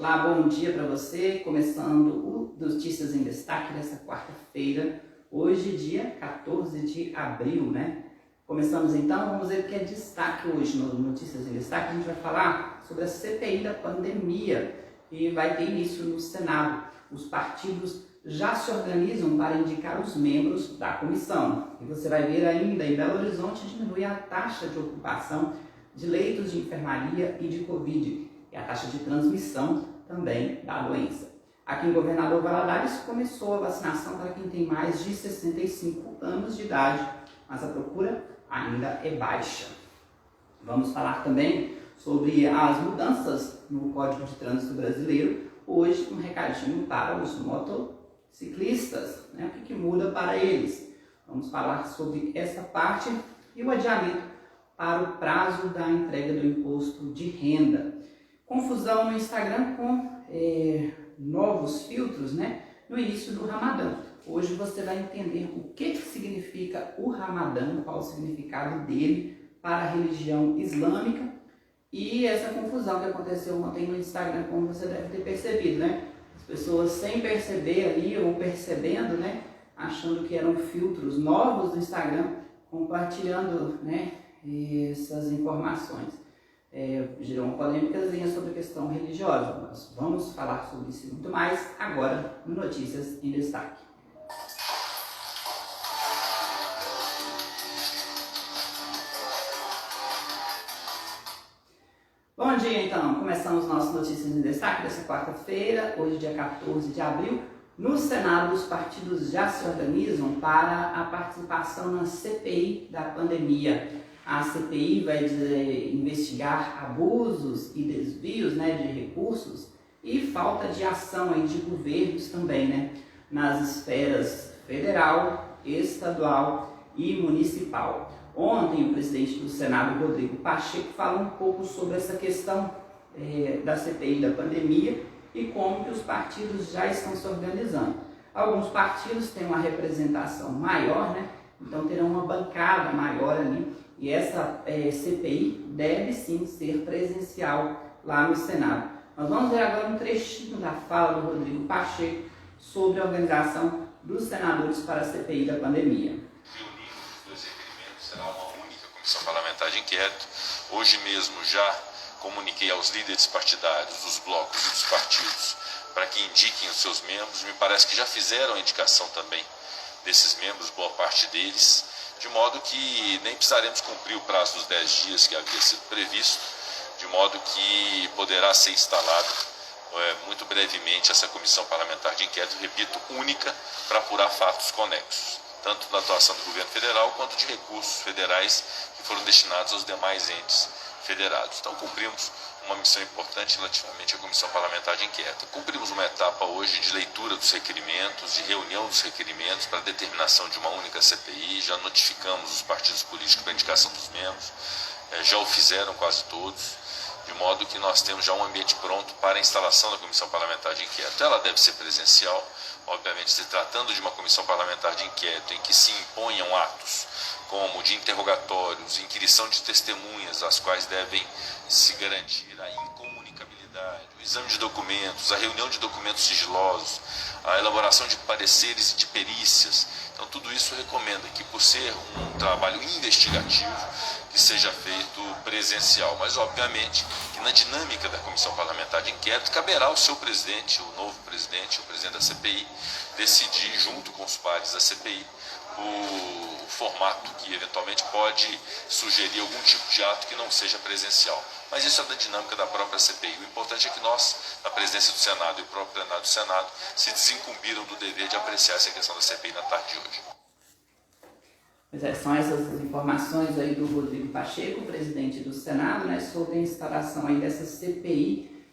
Olá, bom dia para você, começando o Notícias em Destaque dessa quarta-feira, hoje dia 14 de abril, né? Começamos então, vamos ver o que é destaque hoje no Notícias em Destaque. A gente vai falar sobre a CPI da pandemia, que vai ter início no Senado. Os partidos já se organizam para indicar os membros da comissão. E você vai ver ainda, em Belo Horizonte, diminuir a taxa de ocupação de leitos de enfermaria e de Covid, e a taxa de transmissão também da doença. Aqui em Governador Valadares começou a vacinação para quem tem mais de 65 anos de idade, mas a procura ainda é baixa. Vamos falar também sobre as mudanças no Código de Trânsito Brasileiro. Hoje, um recadinho para os motociclistas, né? O que muda para eles? Vamos falar sobre essa parte e o adiamento para o prazo da entrega do imposto de renda. Confusão no Instagram com novos filtros, né? No início do Ramadã. Hoje você vai entender o que significa o Ramadã, qual o significado dele para a religião islâmica e essa confusão que aconteceu ontem no Instagram, como você deve ter percebido, né? As pessoas sem perceber ali ou percebendo, né? Achando que eram filtros novos do Instagram, compartilhando, né? Essas informações. Gerou uma polêmicazinha sobre a questão religiosa. Nós vamos falar sobre isso e muito mais agora no Notícias em Destaque. Bom dia, então. Começamos nosso Notícias em Destaque dessa quarta-feira, hoje dia 14 de abril. No Senado, os partidos já se organizam para a participação na CPI da pandemia. A CPI vai investigar abusos e desvios, né, de recursos e falta de ação aí de governos também, né, nas esferas federal, estadual e municipal. Ontem, o presidente do Senado, Rodrigo Pacheco, falou um pouco sobre essa questão da CPI da pandemia e como que os partidos já estão se organizando. Alguns partidos têm uma representação maior, né, então terão uma bancada maior ali. E essa CPI deve sim ser presencial lá no Senado. Nós vamos ver agora um trechinho da fala do Rodrigo Pacheco sobre a organização dos senadores para a CPI da pandemia. Reunir os dois requerimentos, será uma única comissão parlamentar de inquérito. Hoje mesmo já comuniquei aos líderes partidários dos blocos e dos partidos para que indiquem os seus membros. Me parece que já fizeram a indicação também desses membros, boa parte deles, de modo que nem precisaremos cumprir o prazo dos 10 dias que havia sido previsto, de modo que poderá ser instalada muito brevemente essa comissão parlamentar de inquérito, repito, única, para apurar fatos conexos, tanto da atuação do governo federal quanto de recursos federais que foram destinados aos demais entes federados. Então cumprimos uma missão importante relativamente à Comissão Parlamentar de Inquérito. Cumprimos uma etapa hoje de leitura dos requerimentos, de reunião dos requerimentos para a determinação de uma única CPI, já notificamos os partidos políticos para a indicação dos membros, já o fizeram quase todos, de modo que nós temos já um ambiente pronto para a instalação da Comissão Parlamentar de Inquérito. Ela deve ser presencial, obviamente se tratando de uma Comissão Parlamentar de Inquérito em que se imponham atos como de interrogatórios, inquirição de testemunhas, as quais devem se garantir a incomunicabilidade, o exame de documentos, a reunião de documentos sigilosos, a elaboração de pareceres e de perícias. Então tudo isso recomenda que, por ser um trabalho investigativo, que seja feito presencial, mas obviamente que na dinâmica da Comissão Parlamentar de Inquérito caberá ao seu presidente, o novo presidente, o presidente da CPI, decidir junto com os pares da CPI o formato que eventualmente pode sugerir algum tipo de ato que não seja presencial. Mas isso é da dinâmica da própria CPI. O importante é que nós, na presidência do Senado e o próprio plenário do Senado, se desincumbiram do dever de apreciar essa questão da CPI na tarde de hoje. Pois é, são essas informações aí do Rodrigo Pacheco, presidente do Senado, né, sobre a instalação aí dessa CPI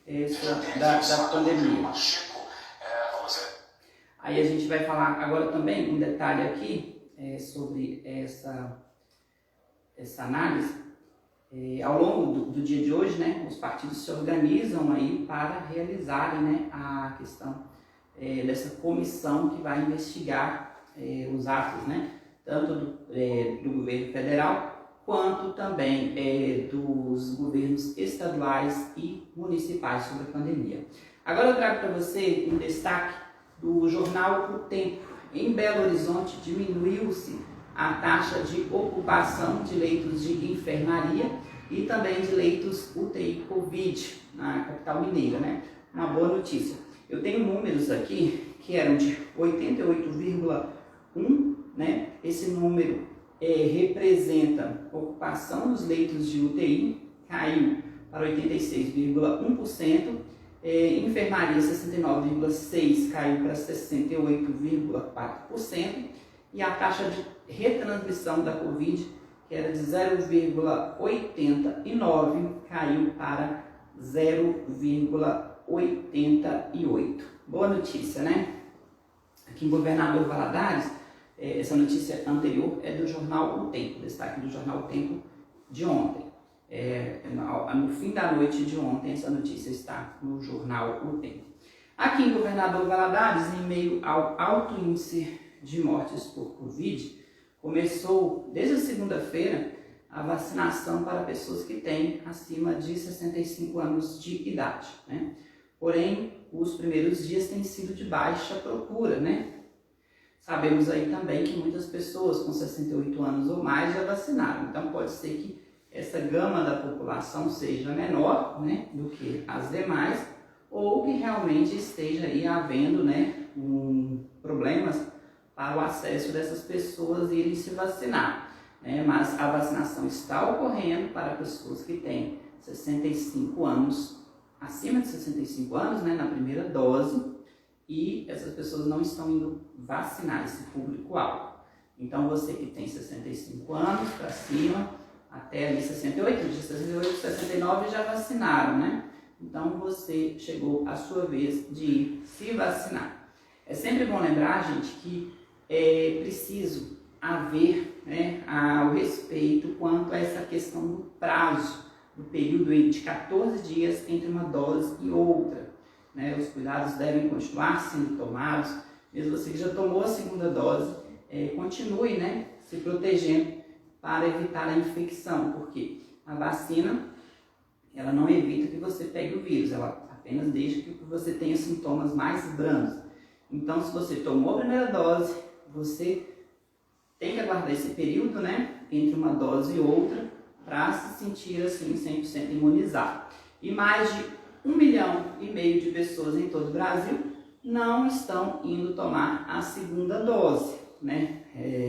da pandemia. Aí a gente vai falar agora também um detalhe aqui sobre essa análise. Ao longo do dia de hoje, né, os partidos se organizam aí para realizarem, né, a questão dessa comissão que vai investigar os atos, né, tanto do governo federal quanto também dos governos estaduais e municipais sobre a pandemia. Agora eu trago para você um destaque do jornal O Tempo. Em Belo Horizonte diminuiu-se a taxa de ocupação de leitos de enfermaria e também de leitos UTI Covid na capital mineira, né? Uma boa notícia. Eu tenho números aqui que eram de 88,1, né? Esse número representa ocupação dos leitos de UTI, caiu para 86,1%, enfermaria 69,6% caiu para 68,4%, e a taxa de retransmissão da Covid, que era de 0,89, caiu para 0,88. Boa notícia, né? Aqui em Governador Valadares, essa notícia anterior é do jornal O Tempo, destaque do jornal O Tempo de ontem. No fim da noite de ontem, essa notícia está no jornal O Tempo. Aqui em Governador Valadares, em meio ao alto índice de mortes por Covid, começou desde a segunda-feira a vacinação para pessoas que têm acima de 65 anos de idade, né? Porém, os primeiros dias têm sido de baixa procura, né? Sabemos aí também que muitas pessoas com 68 anos ou mais já vacinaram, então pode ser que essa gama da população seja menor, né, do que as demais, ou que realmente esteja aí havendo, né, problemas para o acesso dessas pessoas irem se vacinar, né? Mas a vacinação está ocorrendo para pessoas que têm 65 anos, acima de 65 anos, né, na primeira dose, e essas pessoas não estão indo vacinar esse público-alvo. Então, você que tem 65 anos para cima, até ali 68, de 68, 69 já vacinaram, né? Então, você chegou a sua vez de ir se vacinar. É sempre bom lembrar, gente, que é preciso haver, né, o respeito quanto a essa questão do prazo, do período de 14 dias entre uma dose e outra, né? Os cuidados devem continuar sendo tomados, mesmo você que já tomou a segunda dose, continue, né, se protegendo para evitar a infecção, porque a vacina, ela não evita que você pegue o vírus, ela apenas deixa que você tenha sintomas mais brandos. Então, se você tomou a primeira dose, você tem que aguardar esse período, né, entre uma dose e outra, para se sentir assim 100% imunizado. E mais de 1,5 milhão de pessoas em todo o Brasil não estão indo tomar a segunda dose, né?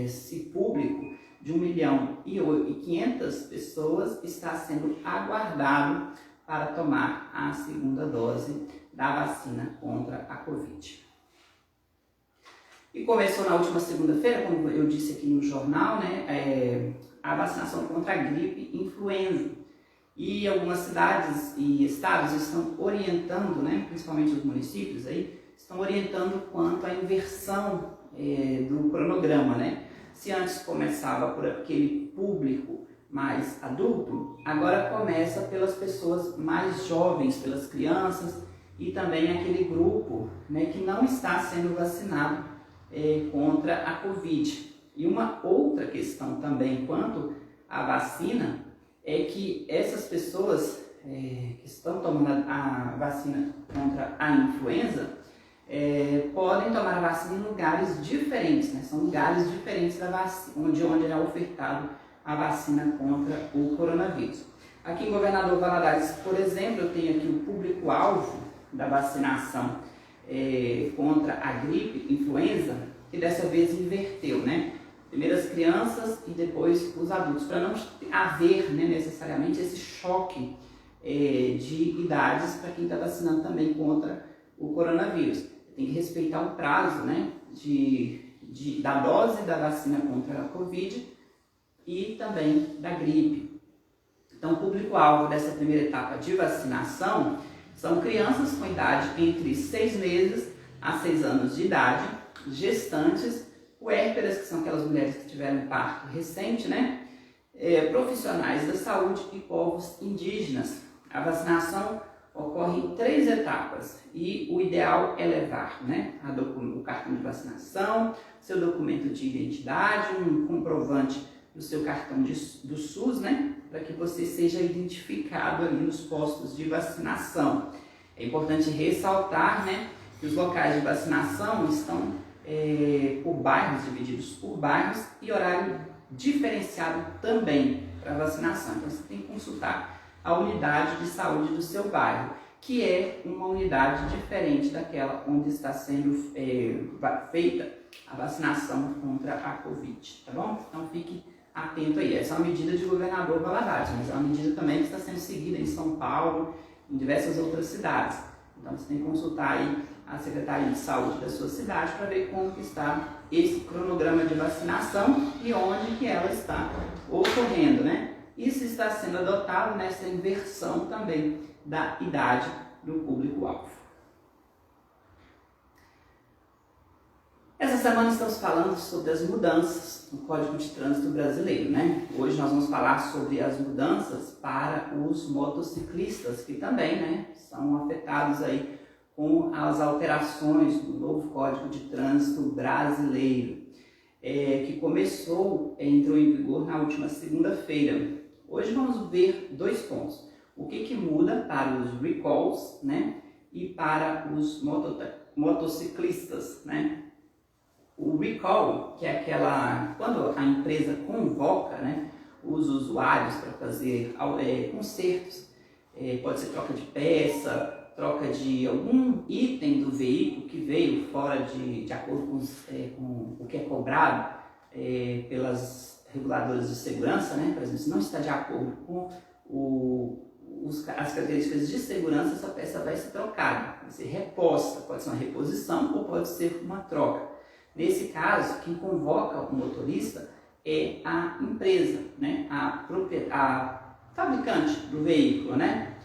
Esse público de 1.500.000 pessoas está sendo aguardado para tomar a segunda dose da vacina contra a Covid. E começou na última segunda-feira, como eu disse aqui no jornal, né, a vacinação contra a gripe influenza. E algumas cidades e estados estão orientando, né, principalmente os municípios, aí, estão orientando quanto à inversão do cronograma, né? Se antes começava por aquele público mais adulto, agora começa pelas pessoas mais jovens, pelas crianças e também aquele grupo, né, que não está sendo vacinado contra a Covid. E uma outra questão também quanto à vacina é que essas pessoas que estão tomando a vacina contra a influenza podem tomar a vacina em lugares diferentes, né? São lugares diferentes da vacina, onde é ofertado a vacina contra o coronavírus. Aqui em Governador Valadares, por exemplo, eu tenho aqui o público-alvo da vacinação contra a gripe influenza, que dessa vez inverteu, né? Primeiro as crianças e depois os adultos, para não haver, né, necessariamente esse choque de idades para quem está vacinando também contra o coronavírus. Tem que respeitar o prazo, né, da dose da vacina contra a Covid e também da gripe. Então, o público-alvo dessa primeira etapa de vacinação são crianças com idade entre 6 meses a 6 anos de idade, gestantes, puérperas, que são aquelas mulheres que tiveram parto recente, né, profissionais da saúde e povos indígenas. A vacinação ocorre em 3 etapas e o ideal é levar, né, o cartão de vacinação, seu documento de identidade, um comprovante do seu cartão do SUS, né, para que você seja identificado ali nos postos de vacinação. É importante ressaltar, né, que os locais de vacinação estão por bairros, divididos por bairros e horário diferenciado também para vacinação. Então você tem que consultar a unidade de saúde do seu bairro, que é uma unidade diferente daquela onde está sendo feita a vacinação contra a Covid, tá bom? Então fique atento aí. Essa é uma medida de governador Valadares, mas é uma medida também que está sendo seguida em São Paulo, em diversas outras cidades. Então você tem que consultar aí a Secretaria de Saúde da sua cidade para ver como que está esse cronograma de vacinação e onde que ela está ocorrendo, né? Isso está sendo adotado nessa inversão também da idade do público-alvo. Essa semana estamos falando sobre as mudanças no Código de Trânsito Brasileiro, né? Hoje nós vamos falar sobre as mudanças para os motociclistas, que também, né, são afetados aí com as alterações do novo Código de Trânsito Brasileiro, que entrou em vigor na última segunda-feira. Hoje vamos ver 2 pontos. O que muda para os recalls, né, e para os motociclistas, né? O recall, que é quando a empresa convoca, né, os usuários para fazer consertos, pode ser troca de peça, troca de algum item do veículo que veio fora de acordo com o que é cobrado pelas reguladoras de segurança, né? Por exemplo, se não está de acordo com as características de segurança, essa peça vai ser trocada, vai ser reposta, pode ser uma reposição ou pode ser uma troca. Nesse caso, quem convoca o motorista é a empresa, né? a fabricante do veículo, né?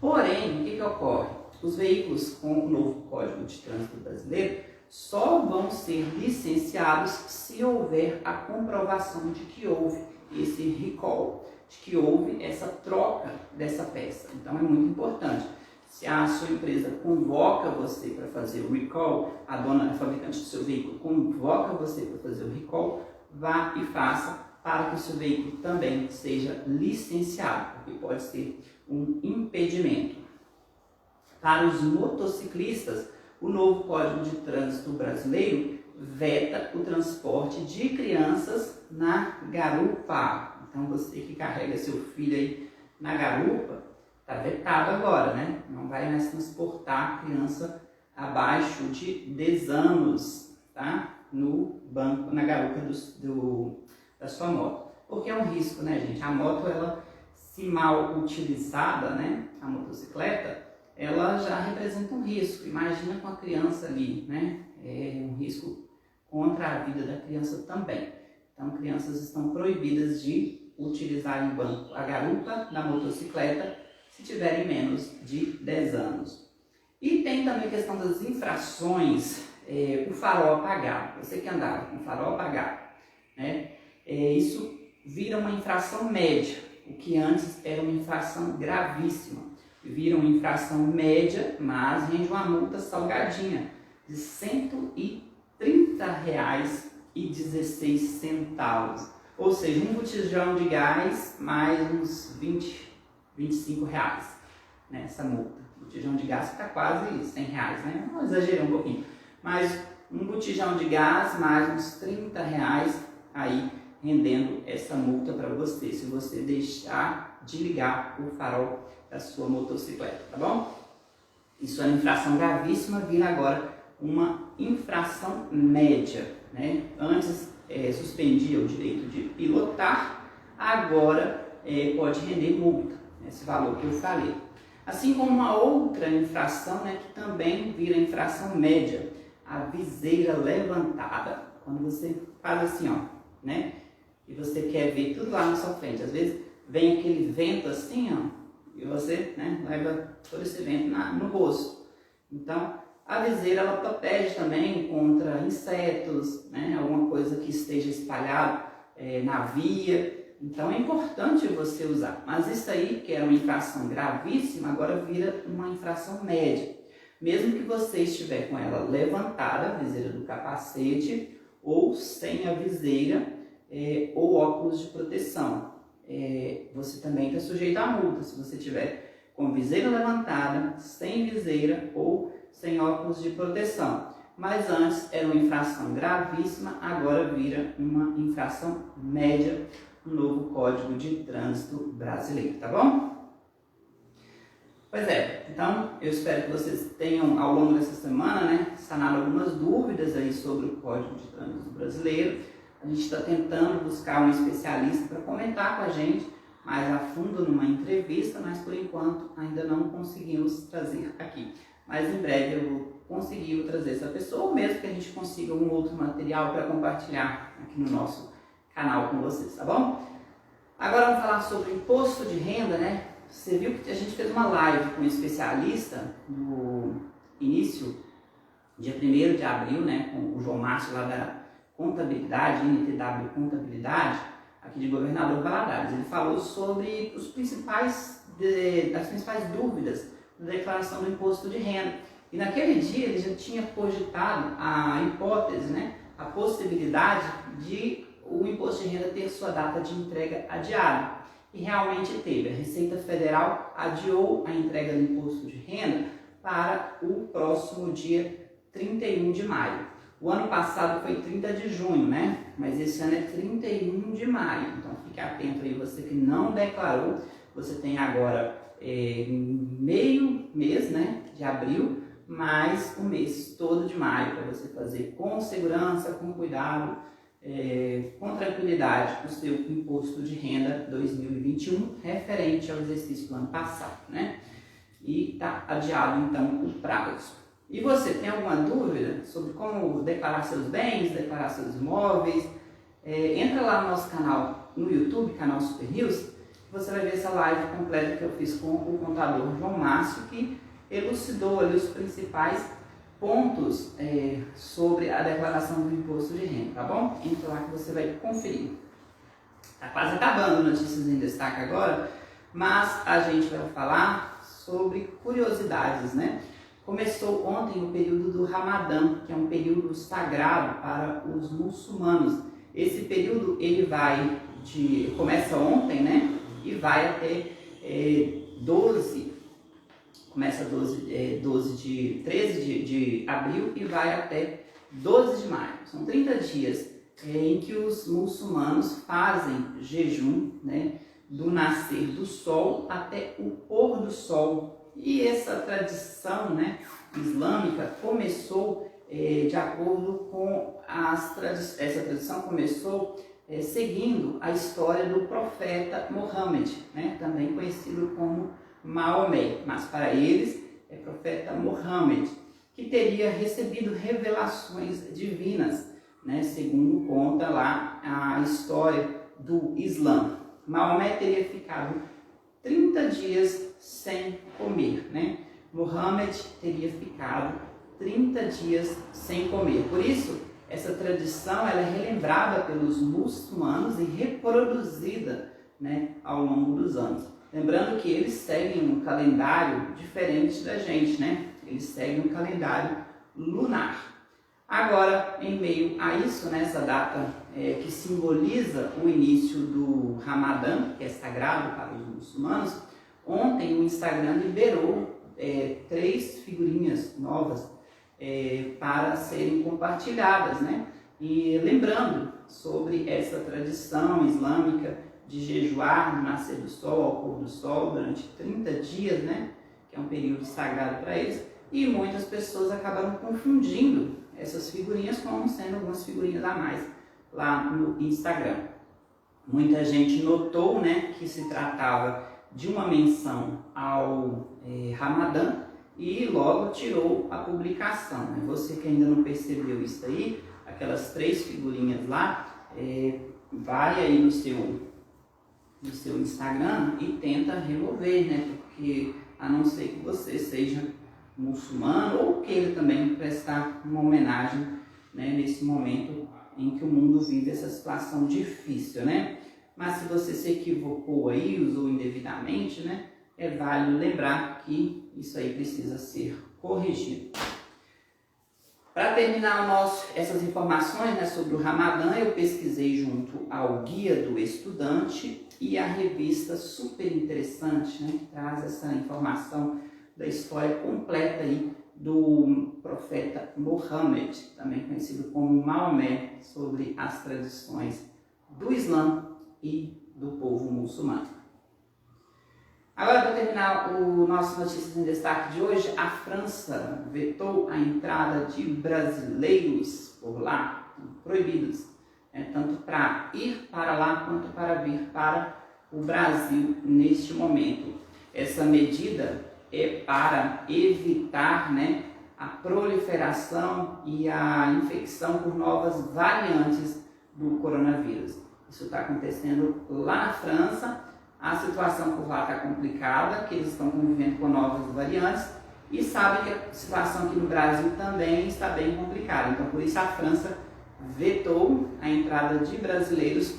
Porém, o que ocorre? Os veículos com o novo Código de Trânsito Brasileiro só vão ser licenciados se houver a comprovação de que houve esse recall, de que houve essa troca dessa peça. Então é muito importante. Se a sua empresa convoca você para fazer o recall, a fabricante do seu veículo convoca você para fazer o recall, vá e faça para que o seu veículo também seja licenciado, porque pode ser um impedimento. Para os motociclistas, o novo Código de Trânsito Brasileiro veta o transporte de crianças na garupa. Então você que carrega seu filho aí na garupa, está vetado agora, né? Não vai mais transportar criança abaixo de 10 anos, tá? No banco, na garupa da sua moto. Porque é um risco, né, gente? A moto, ela, se mal utilizada, né? A motocicleta, ela já representa um risco. Imagina com a criança ali, né? É um risco contra a vida da criança também. Então, crianças estão proibidas de utilizar em banco a garupa da motocicleta se tiverem menos de 10 anos. E tem também a questão das infrações, o farol apagado. Você que andava com o farol apagado, né? Isso vira uma infração média, o que antes era uma infração gravíssima. Vira uma infração média, mas rende uma multa salgadinha de R$ 130,16. Ou seja, um botijão de gás mais uns 25 reais, né, essa multa. O botijão de gás está quase R$100, né? Não exagerei um pouquinho. Mas um botijão de gás mais uns 30 reais aí rendendo essa multa para você, se você deixar de ligar o farol da sua motocicleta, tá bom? Isso é uma infração gravíssima, vira agora uma infração média, né? Antes suspendia o direito de pilotar, agora pode render multa, esse valor que eu falei. Assim como uma outra infração, né, que também vira infração média, a viseira levantada. Quando você faz assim, ó, né, e você quer ver tudo lá na sua frente, às vezes vem aquele vento assim, ó, e você, né, leva todo esse vento no rosto. Então, a viseira, ela protege também contra insetos, né, alguma coisa que esteja espalhado na via. Então, é importante você usar. Mas isso aí, que era uma infração gravíssima, agora vira uma infração média. Mesmo que você estiver com ela levantada, a viseira do capacete, ou sem a viseira, ou óculos de proteção. Você também está sujeito à multa se você tiver com viseira levantada, sem viseira ou sem óculos de proteção. Mas antes era uma infração gravíssima, agora vira uma infração média no novo Código de Trânsito Brasileiro, tá bom? Pois é, então eu espero que vocês tenham ao longo dessa semana, né, sanado algumas dúvidas aí sobre o Código de Trânsito Brasileiro. A gente está tentando buscar um especialista para comentar com a gente mais a fundo numa entrevista, mas por enquanto ainda não conseguimos trazer aqui. Mas em breve eu vou conseguir trazer essa pessoa, ou mesmo que a gente consiga um outro material para compartilhar aqui no nosso canal com vocês, tá bom? Agora vamos falar sobre imposto de renda, né? Você viu que a gente fez uma live com um especialista no início, dia 1º de abril, né? Com o João Márcio lá da Contabilidade, NTW Contabilidade, aqui de Governador Valadares. Ele falou sobre as principais dúvidas da declaração do imposto de renda. E naquele dia ele já tinha cogitado a hipótese, né? A possibilidade de o imposto de renda ter sua data de entrega adiada. E realmente teve. A Receita Federal adiou a entrega do imposto de renda para o próximo dia 31 de maio. O ano passado foi 30 de junho, né? Mas esse ano é 31 de maio. Então fique atento aí, você que não declarou. Você tem agora meio mês, né, de abril, mais o mês todo de maio para você fazer com segurança, com cuidado, com tranquilidade o seu imposto de renda 2021 referente ao exercício do ano passado, né? E está adiado então o prazo. E você tem alguma dúvida sobre como declarar seus bens, declarar seus imóveis? Entra lá no nosso canal no YouTube, canal Super News, você vai ver essa live completa que eu fiz com o contador João Márcio, que elucidou ali os principais pontos sobre a declaração do imposto de renda, tá bom? Entra lá que você vai conferir. Tá quase acabando Notícias em Destaque agora, mas a gente vai falar sobre curiosidades, né? Começou ontem o período do Ramadã, que é um período sagrado para os muçulmanos. Esse período ele começa ontem, né? E vai até 13 de abril e vai até 12 de maio. São 30 dias em que os muçulmanos fazem jejum, né, do nascer do sol até o pôr do sol. E essa tradição, né, islâmica começou de acordo com essa tradição começou seguindo a história do profeta Mohammed, né, também conhecido como Maomé, mas para eles é profeta Mohammed, que teria recebido revelações divinas, né, segundo conta lá a história do Islã. Maomé teria ficado 30 dias sem comer, né? Mohammed teria ficado 30 dias sem comer. Por isso, essa tradição ela é relembrada pelos muçulmanos e reproduzida, né, ao longo dos anos. Lembrando que eles seguem um calendário diferente da gente, né? Eles seguem um calendário lunar. Agora, em meio a isso, nessa data que simboliza o início do Ramadã, que é sagrado para os muçulmanos, ontem o Instagram liberou 3 figurinhas novas para serem compartilhadas, né? E lembrando sobre essa tradição islâmica de jejuar no nascer do sol ao pôr do sol durante 30 dias, né? Que é um período sagrado para eles, e muitas pessoas acabaram confundindo essas figurinhas como sendo algumas figurinhas a mais lá no Instagram. Muita gente notou, né, que se tratava de uma menção ao Ramadã e logo tirou a publicação, né? Você que ainda não percebeu isso aí, aquelas 3 figurinhas lá, vai aí no seu Instagram e tenta remover, né? Porque a não ser que você seja muçulmano ou queira também prestar uma homenagem, né, nesse momento em que o mundo vive essa situação difícil, né? Mas se você se equivocou aí, usou indevidamente, né, é válido lembrar que isso aí precisa ser corrigido. Para terminar essas informações, né, sobre o Ramadã, eu pesquisei junto ao Guia do Estudante e a revista super interessante, né, que traz essa informação da história completa aí do profeta Muhammad, também conhecido como Maomé, sobre as tradições do Islã e do povo muçulmano. Agora, para terminar o nosso Notícias em Destaque de hoje, a França vetou a entrada de brasileiros por lá, proibidos, tanto para ir para lá quanto para vir para o Brasil neste momento. Essa medida é para evitar, né, a proliferação e a infecção por novas variantes do coronavírus. Isso está acontecendo lá na França. A situação por lá está complicada, que eles estão convivendo com novas variantes e sabem que a situação aqui no Brasil também está bem complicada. Então, por isso a França vetou a entrada de brasileiros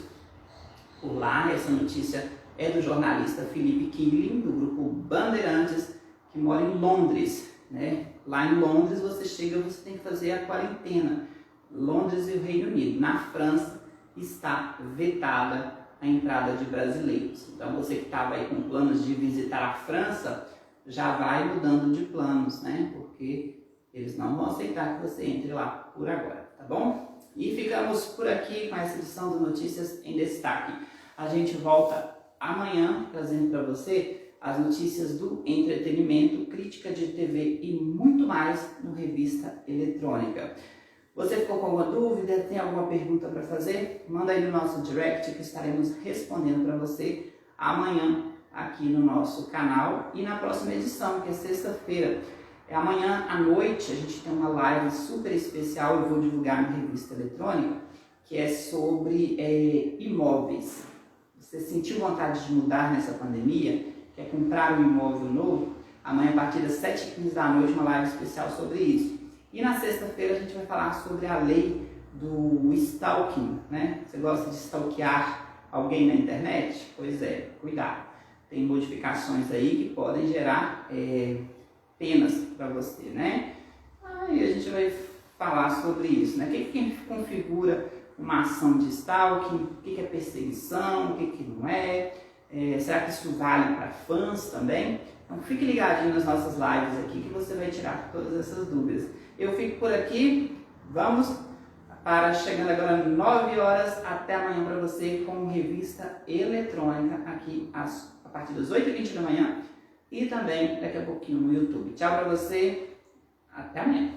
por lá. Essa notícia é do jornalista Philippe Killing, do grupo Bandeirantes, que mora em Londres, né? Lá em Londres você chega, você tem que fazer a quarentena. Londres e o Reino Unido. Na França está vetada a entrada de brasileiros. Então você que estava aí com planos de visitar a França, já vai mudando de planos, né? Porque eles não vão aceitar que você entre lá por agora, tá bom? E ficamos por aqui com essa edição do Notícias em Destaque. A gente volta amanhã trazendo para você as notícias do entretenimento, crítica de TV e muito mais no Revista Eletrônica. Você ficou com alguma dúvida? Tem alguma pergunta para fazer? Manda aí no nosso direct que estaremos respondendo para você amanhã aqui no nosso canal e na próxima edição, que é sexta-feira. Amanhã à noite a gente tem uma live super especial, eu vou divulgar na Revista Eletrônica, que é sobre imóveis. Você sentiu vontade de mudar nessa pandemia? Quer comprar um imóvel novo? Amanhã a partir das 7h15 da noite uma live especial sobre isso. E na sexta-feira a gente vai falar sobre a lei do stalking, né? Você gosta de stalkear alguém na internet? Pois é, cuidado. Tem modificações aí que podem gerar penas para você, né? Aí a gente vai falar sobre isso, né? O que configura uma ação de stalking, o que é perseguição, o que não é, será que isso vale para fãs também? Então fique ligadinho nas nossas lives aqui que você vai tirar todas essas dúvidas. Eu fico por aqui, vamos para chegando agora 9 horas, até amanhã para você com Revista Eletrônica aqui a partir das 8h20 da manhã e também daqui a pouquinho no YouTube. Tchau para você, até amanhã.